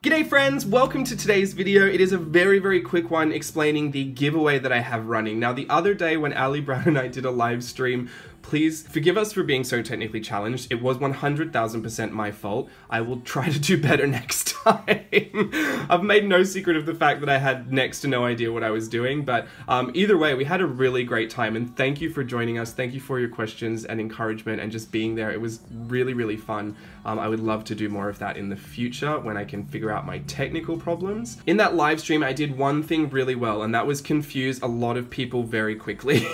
G'day friends, welcome to today's video. It is a very quick one explaining the giveaway that I have running. Now the other day when Ali Brown and I did a live stream, please forgive us for being so technically challenged. It was 100,000% my fault. I will try to do better next time. I've made no secret of the fact that I had next to no idea what I was doing, but either way, we had a really great time, and thank you for joining us. Thank you for your questions and encouragement and just being there. It was really fun. I would love to do more of that in the future when I can figure out my technical problems. In that live stream, I did one thing really well, and that was confuse a lot of people very quickly.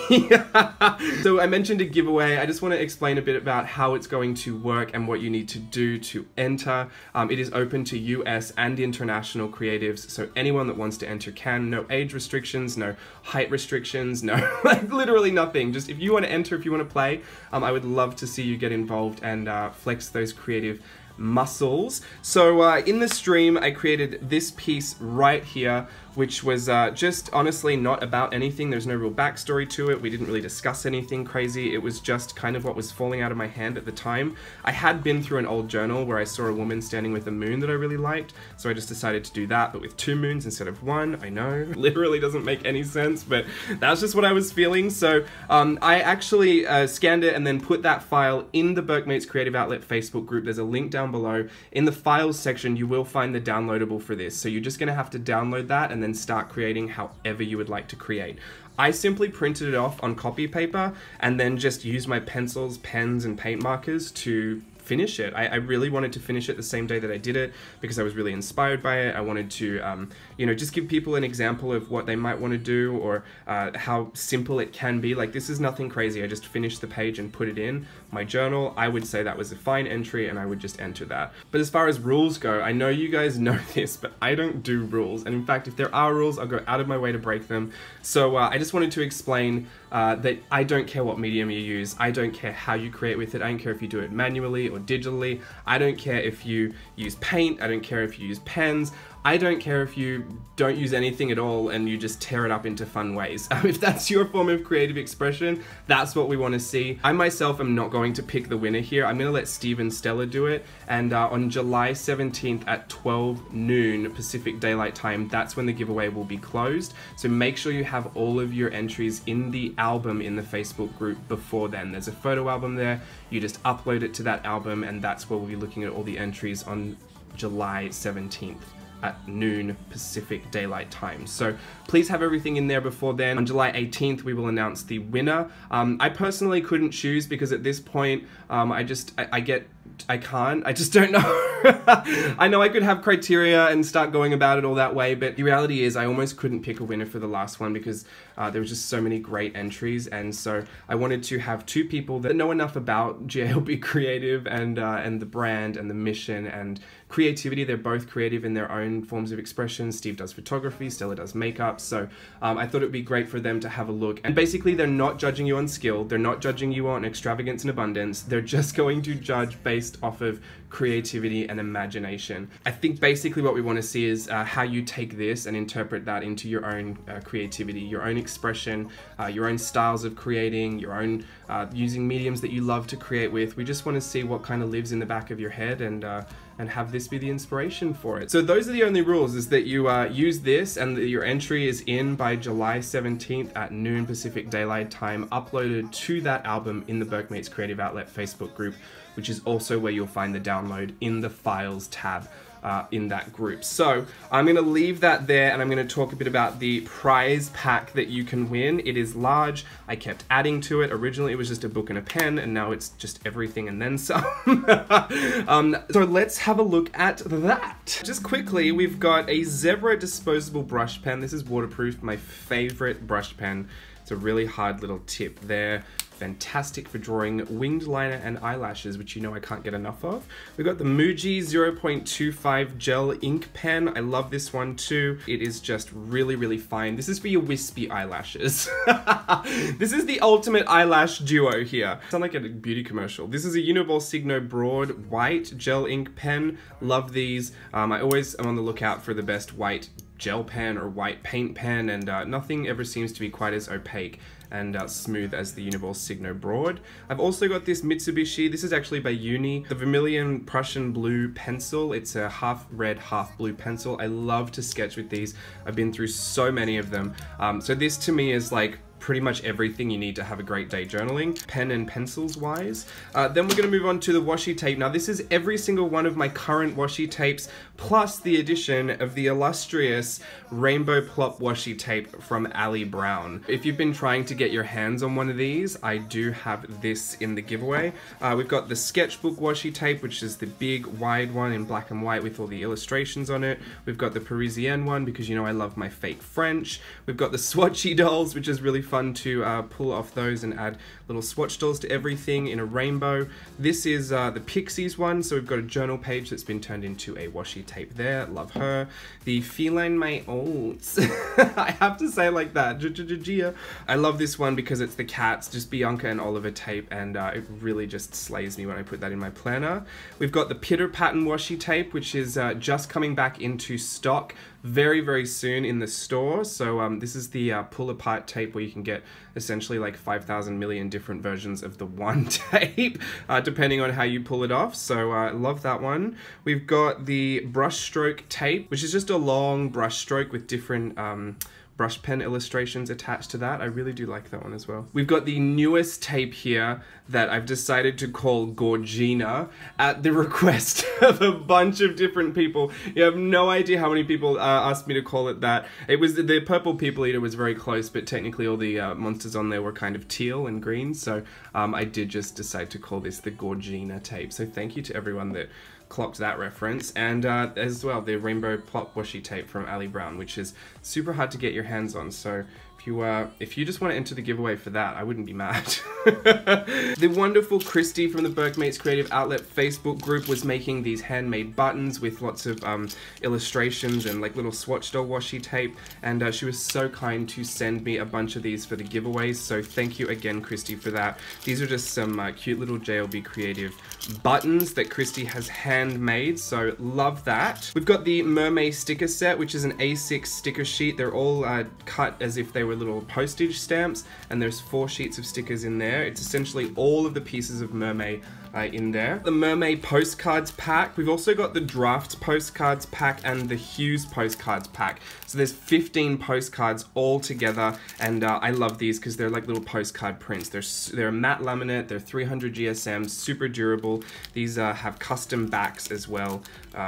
So I mentioned a giveaway. I just want to explain a bit about how it's going to work and what you need to do to enter. It is open to US and international creatives, so anyone that wants to enter can. No age restrictions, no height restrictions, no like literally nothing. Just if you want to enter, if you want to play, I would love to see you get involved and flex those creative muscles. So in the stream, I created this piece right here, which was just honestly not about anything. There's no real backstory to it. We didn't really discuss anything crazy. It was just kind of what was falling out of my hand at the time. I had been through an old journal where I saw a woman standing with a moon that I really liked, so I just decided to do that, but with 2 moons instead of 1. I know, literally doesn't make any sense, but that's just what I was feeling. So I actually scanned it and then put that file in the Burke Creative Outlet Facebook group. There's a link down below. In the files section, you will find the downloadable for this. So you're just gonna have to download that and then start creating however you would like to create. I simply printed it off on copy paper and then just used my pencils, pens, and paint markers to finish it. I really wanted to finish it the same day that I did it because I was really inspired by it. I wanted to, you know, just give people an example of what they might want to do, or how simple it can be. Like, this is nothing crazy. I just finished the page and put it in my journal. I would say that was a fine entry and I would just enter that. But as far as rules go, I know you guys know this, but I don't do rules. And in fact, if there are rules, I'll go out of my way to break them. So I just wanted to explain that I don't care what medium you use. I don't care how you create with it. I don't care if you do it manually or digitally. I don't care if you use paint. I don't care if you use pens. I don't care if you don't use anything at all and you just tear it up into fun ways. If that's your form of creative expression, that's what we want to see. I myself am not going to pick the winner here. I'm going to let Steve and Stella do it. And on July 17th at 12 noon Pacific Daylight Time, that's when the giveaway will be closed. So make sure you have all of your entries in the album in the Facebook group before then. There's a photo album there. You just upload it to that album, and that's where we'll be looking at all the entries on July 17th. At noon Pacific Daylight Time. So please have everything in there before then. On July 18th, we will announce the winner. I personally couldn't choose because at this point, I just don't know. I know I could have criteria and start going about it all that way, but the reality is I almost couldn't pick a winner for the last one because there were just so many great entries, and so I wanted to have 2 people that know enough about jlbCREATIVE and the brand and the mission and creativity. They're both creative in their own forms of expression. Steve does photography, Stella does makeup, so I thought it would be great for them to have a look. And basically, they're not judging you on skill, they're not judging you on extravagance and abundance, they're just going to judge based off of creativity and imagination. I think basically what we want to see is how you take this and interpret that into your own creativity, your own expression, your own styles of creating, your own using mediums that you love to create with. We just want to see what kind of lives in the back of your head and have this be the inspiration for it. So those are the only rules, is that you use this and that your entry is in by July 17th at noon Pacific Daylight Time, uploaded to that album in the Burke Creative Outlet Facebook group, which is also where you'll find the download in the Files tab in that group. So I'm going to leave that there, and I'm going to talk a bit about the prize pack that you can win. It is large. I kept adding to it. Originally it was just a book and a pen, and now it's just everything and then some. So let's have a look at that. Just quickly, we've got a Zebra disposable brush pen. This is waterproof, my favorite brush pen. It's a really hard little tip there. Fantastic for drawing winged liner and eyelashes, which you know I can't get enough of. We've got the Muji 0.25 gel ink pen. I love this one too. It is just really fine. This is for your wispy eyelashes. This is the ultimate eyelash duo here. Sound like a beauty commercial. This is a Uni-ball Signo Broad White gel ink pen. Love these. I always am on the lookout for the best white gel pen or white paint pen, and nothing ever seems to be quite as opaque and smooth as the Uni-ball Signo Broad. I've also got this Mitsubishi, this is actually by Uni, the Vermilion Prussian Blue pencil. It's a half red, half blue pencil. I love to sketch with these. I've been through so many of them. So this to me is like pretty much everything you need to have a great day journaling, pen and pencils wise. Then we're going to move on to the washi tape. Now this is every single one of my current washi tapes, plus the addition of the illustrious Rainbow Plop washi tape from Ali Brown. If you've been trying to get your hands on one of these, I do have this in the giveaway. We've got the sketchbook washi tape, which is the big wide one in black and white with all the illustrations on it. We've got the Parisienne one because you know I love my fake French. We've got the swatchy dolls, which is really fun to pull off those and add little swatch dolls to everything in a rainbow. This is the Pixies one, so we've got a journal page that's been turned into a washi tape there. Love her. The Feline May Olds. I have to say like that. Gia. I love this one because it's the cats, just Bianca and Oliver tape, and it really just slays me when I put that in my planner. We've got the Pitter Pattern washi tape, which is just coming back into stock very soon in the store. So this is the pull apart tape where you can get essentially like 5,000 million different versions of the one tape depending on how you pull it off. So I love that one. We've got the brush stroke tape, which is just a long brush stroke with different brush pen illustrations attached to that. I really do like that one as well. We've got the newest tape here that I've decided to call Gorgina at the request of a bunch of different people. You have no idea how many people asked me to call it that. It was the purple people eater was very close, but technically all the monsters on there were kind of teal and green, so I did just decide to call this the Gorgina tape. So thank you to everyone that clocked that reference, and as well the Rainbow Plop washi tape from Ali Brown, which is super hard to get your hands on, so if you just want to enter the giveaway for that, I wouldn't be mad. The wonderful Christy from the Burke Creative Outlet Facebook group was making these handmade buttons with lots of illustrations and like little swatch doll washi tape, and she was so kind to send me a bunch of these for the giveaways, so thank you again, Christy, for that. These are just some cute little JLB Creative buttons that Christy has handmade, so love that. We've got the MerMay sticker set, which is an A6 sticker sheet. They're all cut as if they were little postage stamps, and there's 4 sheets of stickers in there. It's essentially all of the pieces of MerMay in there. The MerMay postcards pack. We've also got the draft postcards pack and the Hughes postcards pack. So there's 15 postcards all together, and I love these because they're like little postcard prints. They're a matte laminate, they're 300 GSM, super durable. These have custom backs as well.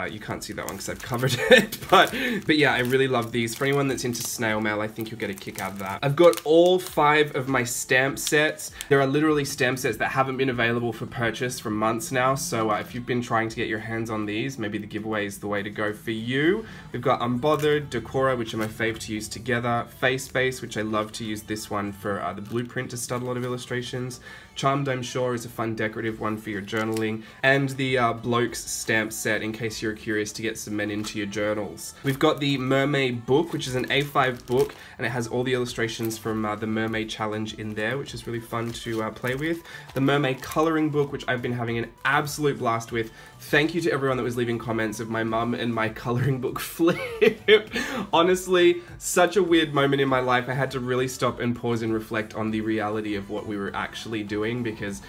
You can't see that one because I've covered it, but yeah, I really love these. For anyone that's into snail mail, I think you'll get a kick out of that. I've got all 5 of my stamp sets. There are literally stamp sets that haven't been available for purchase for months now, so if you've been trying to get your hands on these, maybe the giveaway is the way to go for you. We've got Unbothered, Decora, which are my fave to use together, Face Space, which I love to use this one for the blueprint to stud a lot of illustrations, Charmed, I'm sure, is a fun decorative one for your journaling, and the Blokes stamp set in case you're curious to get some men into your journals. We've got the MerMay Book, which is an A5 book, and it has all the illustrations from the MerMay Challenge in there, which is really fun to play with. The MerMay Coloring Book, which I've been having an absolute blast with. Thank you to everyone that was leaving comments of my mum and my coloring book flip. Honestly, such a weird moment in my life. I had to really stop and pause and reflect on the reality of what we were actually doing, because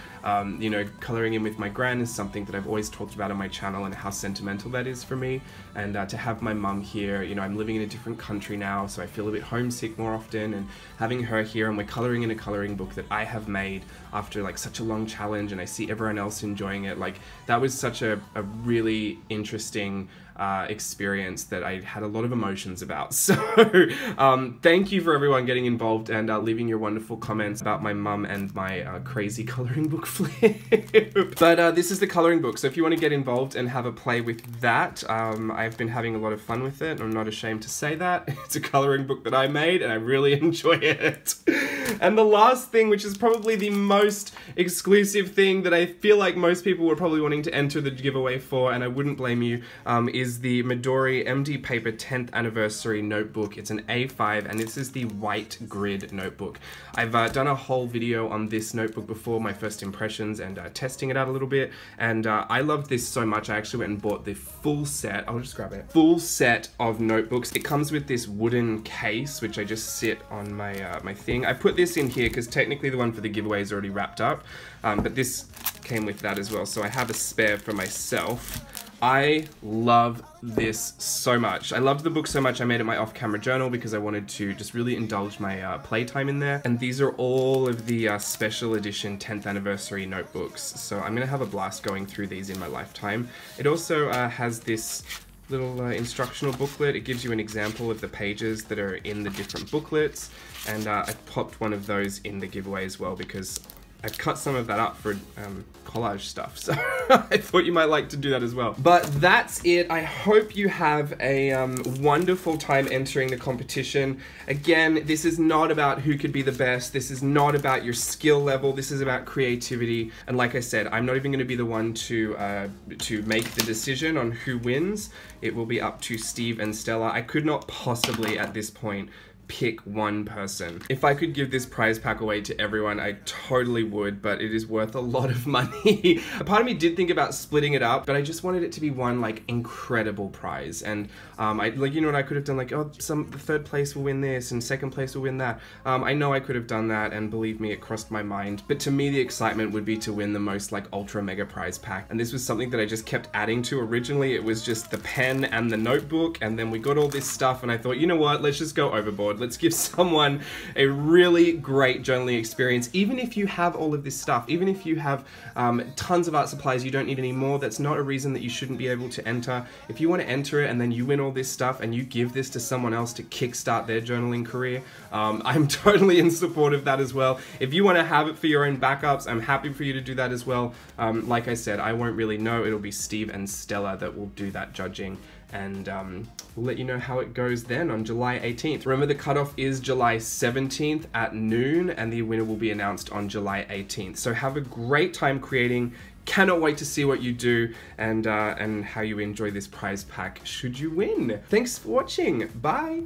you know, coloring in with my gran is something that I've always talked about on my channel and how sentimental that is for me. And to have my mum here, you know, I'm living in a different country now, so I feel a bit homesick more often, and having her here and we're coloring in a coloring book that I have made after like such a long challenge, and I see everyone else enjoying it, like that was such a really interesting experience that I had a lot of emotions about. So thank you for everyone getting involved and leaving your wonderful comments about my mum and my crazy coloring book flip. But this is the coloring book, so if you want to get involved and have a play with that, I've been having a lot of fun with it. I'm not ashamed to say that. It's a coloring book that I made and I really enjoy it. And the last thing, which is probably the most exclusive thing that I feel like most people were probably wanting to enter the giveaway for, and I wouldn't blame you, is is the Midori MD Paper 10th Anniversary Notebook. It's an A5 and this is the white grid notebook. I've done a whole video on this notebook before, my first impressions and testing it out a little bit, and I loved this so much I actually went and bought the full set. I'll just grab it. Full set of notebooks. It comes with this wooden case which I just sit on my my thing. I put this in here because technically the one for the giveaway is already wrapped up, but this came with that as well, so I have a spare for myself. I love this so much. I loved the book so much I made it my off-camera journal because I wanted to just really indulge my playtime in there. And these are all of the special edition 10th anniversary notebooks. So I'm gonna have a blast going through these in my lifetime. It also has this little instructional booklet. It gives you an example of the pages that are in the different booklets. And I popped one of those in the giveaway as well because I cut some of that up for collage stuff, so I thought you might like to do that as well. But that's it. I hope you have a wonderful time entering the competition. Again, this is not about who could be the best. This is not about your skill level. This is about creativity. And like I said, I'm not even going to be the one to make the decision on who wins. It will be up to Steve and Stella. I could not possibly at this point pick one person. If I could give this prize pack away to everyone, I totally would, but it is worth a lot of money. A part of me did think about splitting it up, but I just wanted it to be one like incredible prize. And you know what I could have done, like, oh, the third place will win this and second place will win that. I know I could have done that, and believe me, it crossed my mind. But to me, the excitement would be to win the most like ultra mega prize pack. And this was something that I just kept adding to. Originally, it was just the pen and the notebook, and then we got all this stuff, and I thought, you know what, let's just go overboard. Let's give someone a really great journaling experience. Even if you have all of this stuff, even if you have tons of art supplies, you don't need any more, that's not a reason that you shouldn't be able to enter. If you want to enter it and then you win all this stuff and you give this to someone else to kickstart their journaling career, I'm totally in support of that as well. If you want to have it for your own backups, I'm happy for you to do that as well. Like I said, I won't really know. It'll be Steve and Stella that will do that judging, and we'll let you know how it goes then on July 18th. Remember, the cutoff is July 17th at noon, and the winner will be announced on July 18th. So have a great time creating. Cannot wait to see what you do and how you enjoy this prize pack should you win. Thanks for watching. Bye.